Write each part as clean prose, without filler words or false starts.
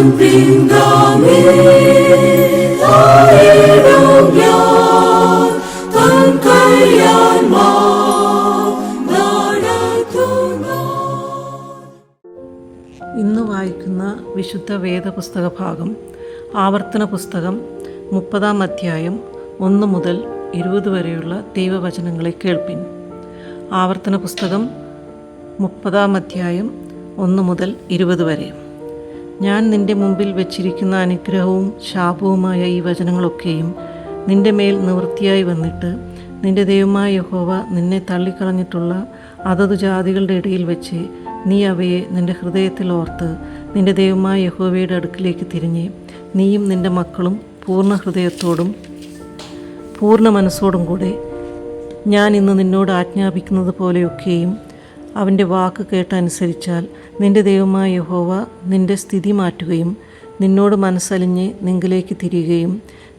ഇന്ന് വായിക്കുന്ന വിശുദ്ധ വേദപുസ്തക ഭാഗം ആവർത്തന പുസ്തകം 30-ാം അധ്യായം 1 മുതൽ 20 വരെയുള്ള ദൈവവചനങ്ങളെ കേൾപ്പിൻ. ആവർത്തന പുസ്തകം 30-ാം അധ്യായം 1 മുതൽ 20 വരെ. ഞാൻ നിന്റെ മുമ്പിൽ വച്ചിരിക്കുന്ന അനുഗ്രഹവും ശാപവുമായ ഈ വചനങ്ങളൊക്കെയും നിന്റെ മേൽ നിവൃത്തിയായി വന്നിട്ട് നിന്റെ ദൈവമായ യഹോവ നിന്നെ തള്ളിക്കളഞ്ഞിട്ടുള്ള അതത് ജാതികളുടെ ഇടയിൽ വെച്ച് നീ അവയെ നിന്റെ ഹൃദയത്തിൽ ഓർത്ത് നിന്റെ ദൈവമായ യഹോവയുടെ അടുക്കിലേക്ക് തിരിഞ്ഞ് നീയും നിന്റെ മക്കളും പൂർണ്ണ ഹൃദയത്തോടും പൂർണ്ണ മനസ്സോടും കൂടെ ഞാൻ ഇന്ന് നിന്നോട് ആജ്ഞാപിക്കുന്നത് പോലെയൊക്കെയും അവൻ്റെ വാക്ക് കേട്ടനുസരിച്ചാൽ നിന്റെ ദൈവമായ യഹോവ നിന്റെ സ്ഥിതി മാറ്റുകയും നിന്നോട് മനസ്സലിഞ്ഞ് നിങ്കിലേക്ക് തിരിയുകയും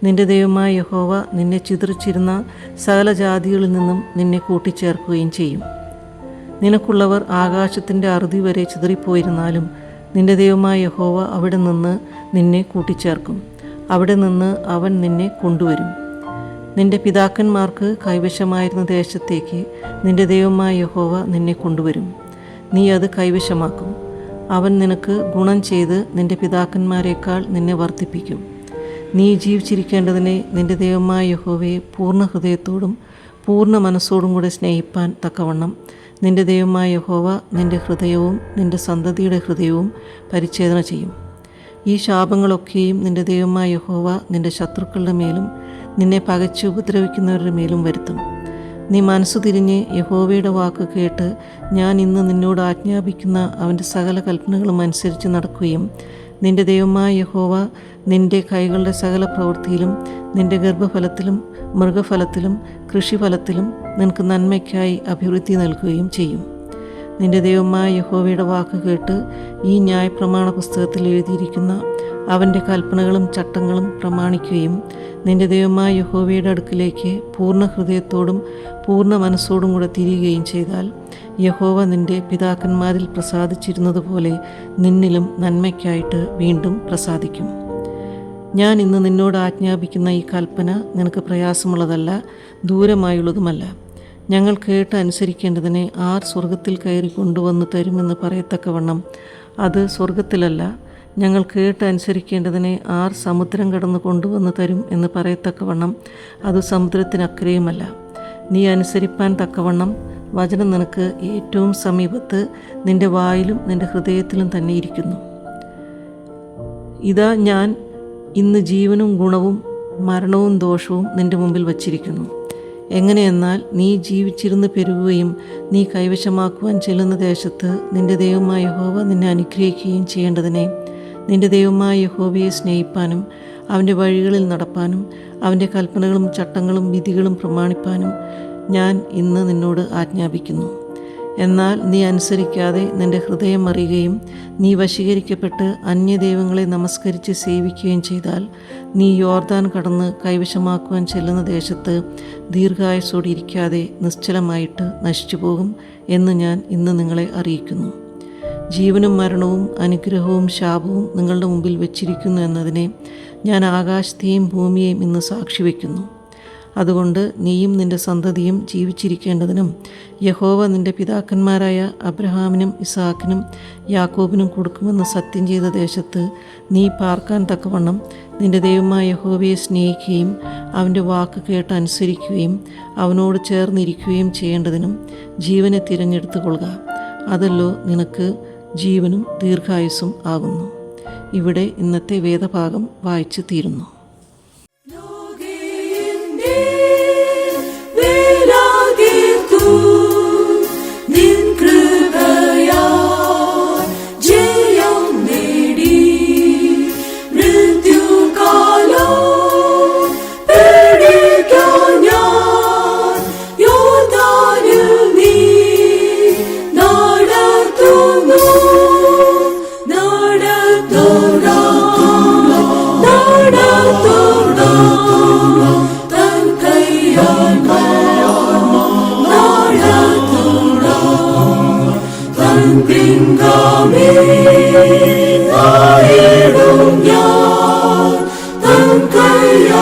നിന്റെ ദൈവമായ യഹോവ നിന്നെ ചിതറിച്ചിരുന്ന സകല ജാതികളിൽ നിന്നും നിന്നെ കൂട്ടിച്ചേർക്കുകയും ചെയ്യും. നിനക്കുള്ളവർ ആകാശത്തിൻ്റെ അറുതി വരെ ചിതറിപ്പോയിരുന്നാലും നിന്റെ ദൈവമായ യഹോവ അവിടെ നിന്ന് നിന്നെ കൂട്ടിച്ചേർക്കും. അവിടെ നിന്ന് അവൻ നിന്നെ കൊണ്ടുവരും. നിന്റെ പിതാക്കന്മാർക്ക് കൈവശമായിരുന്ന ദേശത്തേക്ക് നിന്റെ ദൈവമായ യഹോവ നിന്നെ കൊണ്ടുവരും. നീ അത് കൈവശമാക്കും. അവൻ നിനക്ക് ഗുണം ചെയ്ത് നിന്റെ പിതാക്കന്മാരെക്കാൾ നിന്നെ വർദ്ധിപ്പിക്കും. നീ ജീവിച്ചിരിക്കേണ്ടതിനെ നിന്റെ ദൈവമായ യഹോവയെ പൂർണ്ണ ഹൃദയത്തോടും പൂർണ്ണ മനസ്സോടും കൂടെ സ്നേഹിപ്പാൻ തക്കവണ്ണം നിന്റെ ദൈവമായ യഹോവ നിന്റെ ഹൃദയവും നിന്റെ സന്തതിയുടെ ഹൃദയവും പരിച്ഛേദന ചെയ്യും. ഈ ശാപങ്ങളൊക്കെയും നിന്റെ ദൈവമായ യഹോവ നിന്റെ ശത്രുക്കളുടെ മേലും നിന്നെ പകച്ച് ഉപദ്രവിക്കുന്നവരുടെ മേലും വരുത്തും. നീ മനസ്സു തിരിഞ്ഞ് യഹോവയുടെ വാക്ക് കേട്ട് ഞാൻ ഇന്ന് നിന്നോട് ആജ്ഞാപിക്കുന്ന അവൻ്റെ സകല കൽപ്പനകളും അനുസരിച്ച് നടക്കുകയും നിന്റെ ദൈവമായ യഹോവ നിന്റെ കൈകളുടെ സകല പ്രവൃത്തിയിലും നിന്റെ ഗർഭഫലത്തിലും മൃഗഫലത്തിലും കൃഷിഫലത്തിലും നിനക്ക് നന്മയ്ക്കായി അഭിവൃദ്ധി നൽകുകയും ചെയ്യും. നിന്റെ ദൈവമായ യഹോവയുടെ വാക്ക് കേട്ട് ഈ ന്യായപ്രമാണ പുസ്തകത്തിൽ എഴുതിയിരിക്കുന്ന അവൻ്റെ കൽപ്പനകളും ചട്ടങ്ങളും പ്രമാണിക്കുകയും നിന്റെ ദൈവമായ യഹോവയുടെ അടുക്കിലേക്ക് പൂർണ്ണ ഹൃദയത്തോടും പൂർണ്ണ മനസ്സോടും കൂടെ തിരിയുകയും ചെയ്താൽ യഹോവ നിന്റെ പിതാക്കന്മാരിൽ പ്രസാദിച്ചിരുന്നതുപോലെ നിന്നിലും നന്മയ്ക്കായിട്ട് വീണ്ടും പ്രസാദിക്കും. ഞാൻ ഇന്ന് നിന്നോട് ആജ്ഞാപിക്കുന്ന ഈ കൽപ്പന നിനക്ക് പ്രയാസമുള്ളതല്ല, ദൂരമായുള്ളതുമല്ല. ഞങ്ങൾ കേട്ട് അനുസരിക്കേണ്ടതിനെ ആർ സ്വർഗത്തിൽ കയറി കൊണ്ടുവന്ന് തരുമെന്ന് പറയത്തക്കവണ്ണം അത് സ്വർഗത്തിലല്ല. ഞങ്ങൾ കേട്ട് അനുസരിക്കേണ്ടതിനെ ആർ സമുദ്രം കടന്ന് കൊണ്ടുവന്ന് തരും എന്ന് പറയത്തക്കവണ്ണം അത് സമുദ്രത്തിനക്കരെയുമല്ല. നീ അനുസരിപ്പാൻ തക്കവണ്ണം വചനം നിനക്ക് ഏറ്റവും സമീപത്ത് നിന്റെ വായിലും നിന്റെ ഹൃദയത്തിലും തന്നെ ഇരിക്കുന്നു. ഇതാ ഞാൻ ഇന്ന് ജീവനും ഗുണവും മരണവും ദോഷവും നിന്റെ മുമ്പിൽ വച്ചിരിക്കുന്നു. എങ്ങനെയെന്നാൽ നീ ജീവിച്ചിരുന്ന് പെരുകുകയും നീ കൈവശമാക്കുവാൻ ചെല്ലുന്ന ദേശത്ത് നിന്റെ ദൈവമായ യഹോവ നിന്നെ അനുഗ്രഹിക്കുകയും ചെയ്യേണ്ടതിനെ നിന്റെ ദൈവമായ യഹോവയെ സ്നേഹിപ്പാനും അവൻ്റെ വഴികളിൽ നടപ്പാനും അവൻ്റെ കൽപ്പനകളും ചട്ടങ്ങളും വിധികളും പ്രമാണിപ്പാനും ഞാൻ ഇന്ന് നിന്നോട് ആജ്ഞാപിക്കുന്നു. എന്നാൽ നീ അനുസരിക്കാതെ നിന്റെ ഹൃദയം അറിയുകയും നീ വശീകരിക്കപ്പെട്ട് അന്യദൈവങ്ങളെ നമസ്കരിച്ച് സേവിക്കുകയും ചെയ്താൽ നീ യോർദാൻ കടന്ന് കൈവശമാക്കുവാൻ ചെല്ലുന്ന ദേശത്ത് ദീർഘായുസ്സോടെ ഇരിക്കാതെ നിശ്ചലമായിട്ട് നശിച്ചു പോകും എന്ന് ഞാൻ ഇന്ന് നിങ്ങളെ അറിയിക്കുന്നു. ജീവനും മരണവും അനുഗ്രഹവും ശാപവും നിങ്ങളുടെ മുമ്പിൽ വെച്ചിരിക്കുന്നു എന്നതിനെ ഞാൻ ആകാശത്തെയും ഭൂമിയെയും ഇന്ന് സാക്ഷി വയ്ക്കുന്നു. അതുകൊണ്ട് നീയും നിന്റെ സന്തതിയും ജീവിച്ചിരിക്കേണ്ടതിനും യഹോവ നിന്റെ പിതാക്കന്മാരായ അബ്രഹാമിനും ഇസാക്കിനും യാക്കോബിനും കൊടുക്കുമെന്ന് സത്യം ചെയ്ത ദേശത്ത് നീ പാർക്കാൻ തക്കവണ്ണം നിന്റെ ദൈവമായ യഹോവയെ സ്നേഹിക്കുകയും അവൻ്റെ വാക്ക് കേട്ട് അനുസരിക്കുകയും അവനോട് ചേർന്നിരിക്കുകയും ചെയ്യേണ്ടതിനും ജീവനെ തിരഞ്ഞെടുത്തു കൊള്ളുക. അതല്ലോ നിനക്ക് ജീവനും ദീർഘായുസ്സും ആകുന്നു. ഇവിടെ ഇന്നത്തെ വേദഭാഗം വായിച്ചു തീരുന്നു. Kami lahir hallelujah